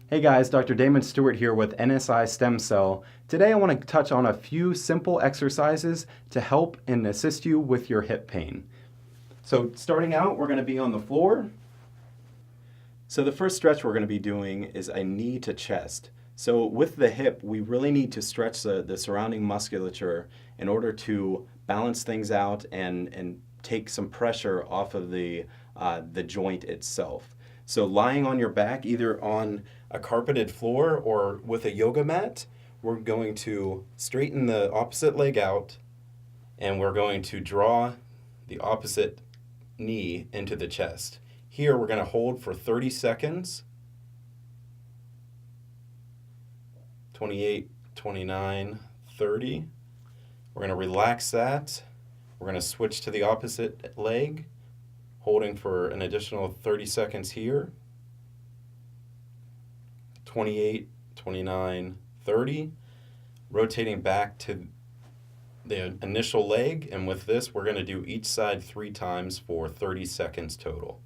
Hey guys, Dr. Damon Stewart here with NSI Stem Cell. Today I want to touch on a few simple exercises to help and assist you with your hip pain. So starting out, we're going to be on the floor. So the first stretch we're going to be doing is a knee to chest. So with the hip, we really need to stretch the surrounding musculature in order to balance things out and take some pressure off of the joint itself. So lying on your back, either on a carpeted floor or with a yoga mat, we're going to straighten the opposite leg out and we're going to draw the opposite knee into the chest. Here we're going to hold for 30 seconds. 28, 29, 30. We're going to relax that. We're going to switch to the opposite leg, holding for an additional 30 seconds here. 28, 29, 30. Rotating back to the initial leg, and with this we're going to do each side 3 times for 30 seconds total.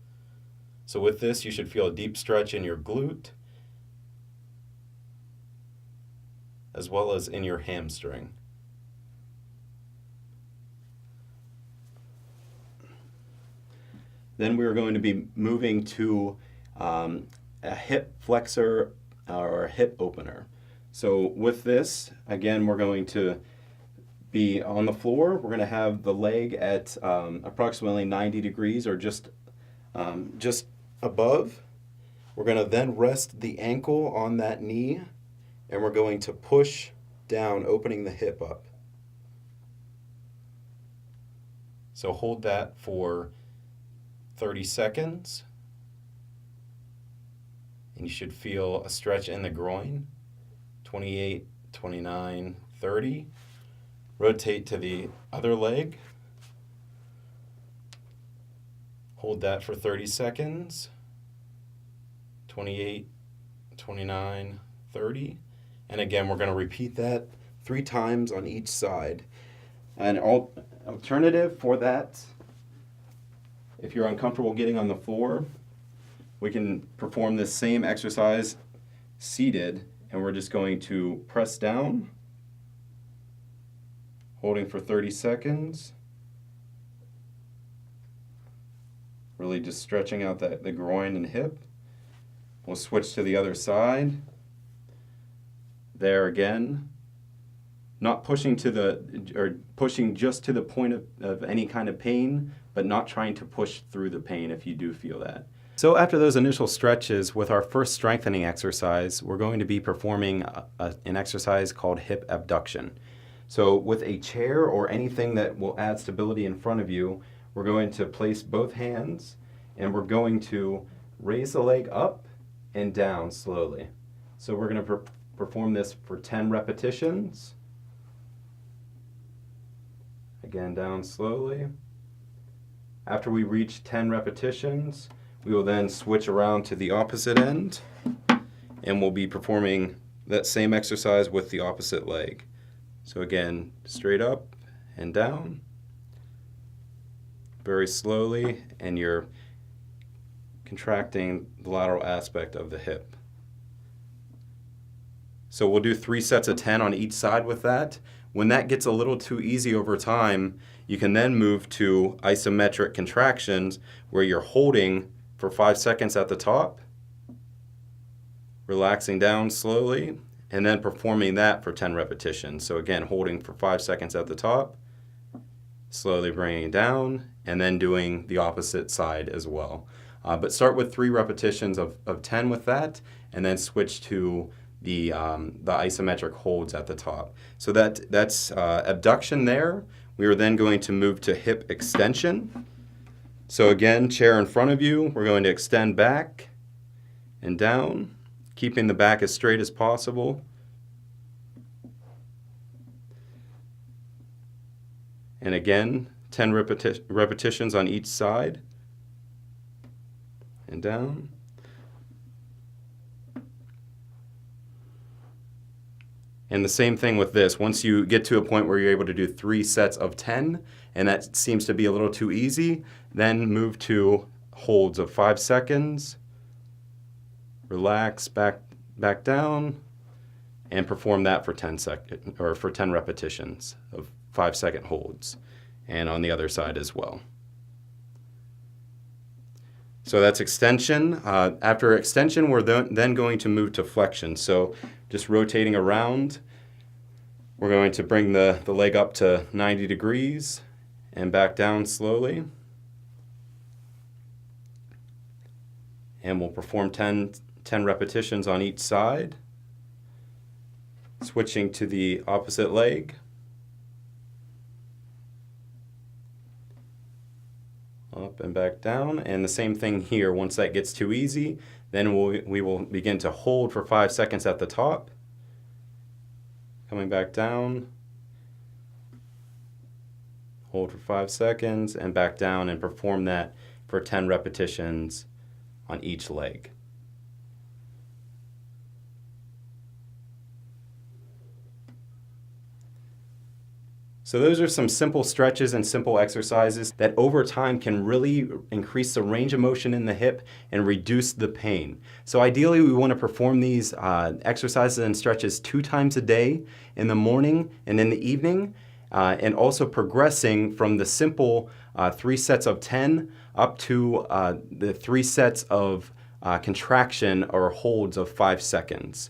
So with this you should feel a deep stretch in your glute as well as in your hamstring. Then we're going to be moving to a hip flexor or a hip opener. So with this, again, we're going to be on the floor. We're going to have the leg at approximately 90 degrees or just above. We're going to then rest the ankle on that knee, and we're going to push down, opening the hip up. So hold that for 30 seconds. And you should feel a stretch in the groin. 28, 29, 30. Rotate to the other leg. Hold that for 30 seconds. 28, 29, 30. And again, we're going to repeat that 3 times on each side. An alternative for that, if you're uncomfortable getting on the floor, we can perform this same exercise seated, and we're just going to press down, holding for 30 seconds, really just stretching out the groin and hip. We'll switch to the other side. There again, not pushing pushing just to the point of any kind of pain, but not trying to push through the pain if you do feel that. So after those initial stretches, with our first strengthening exercise, we're going to be performing an exercise called hip abduction. So with a chair or anything that will add stability in front of you, we're going to place both hands and we're going to raise the leg up and down slowly. So we're going to perform this for 10 repetitions. Again, down slowly. After we reach 10 repetitions, we will then switch around to the opposite end, and we'll be performing that same exercise with the opposite leg. So again, straight up and down, very slowly, and you're contracting the lateral aspect of the hip. So we'll do 3 sets of 10 on each side with that. When that gets a little too easy over time, you can then move to isometric contractions, where you're holding for 5 seconds at the top, relaxing down slowly, and then performing that for 10 repetitions. So again, holding for 5 seconds at the top, slowly bringing it down, and then doing the opposite side as well. But start with 3 repetitions of 10 with that, and then switch to the isometric holds at the top. So that's abduction there. We are then going to move to hip extension. So again, chair in front of you, we're going to extend back and down, keeping the back as straight as possible. And again, 10 repetitions on each side and down. And the same thing with this. Once you get to a point where you're able to do 3 sets of 10, and that seems to be a little too easy, then move to holds of 5 seconds, relax back back down, and perform that for 10 repetitions of 5-second holds, and on the other side as well. So that's extension. After extension, we're then going to move to flexion. So just rotating around, we're going to bring the leg up to 90 degrees and back down slowly. And we'll perform 10 repetitions on each side. Switching to the opposite leg. Up and back down, and the same thing here. Once that gets too easy, then we will begin to hold for 5 seconds at the top. Coming back down, hold for 5 seconds, and back down, and perform that for 10 repetitions on each leg. So those are some simple stretches and simple exercises that over time can really increase the range of motion in the hip and reduce the pain. So ideally we want to perform these exercises and stretches 2 times a day, in the morning and in the evening, and also progressing from the simple 3 sets of 10 up to the 3 sets of contraction or holds of 5 seconds.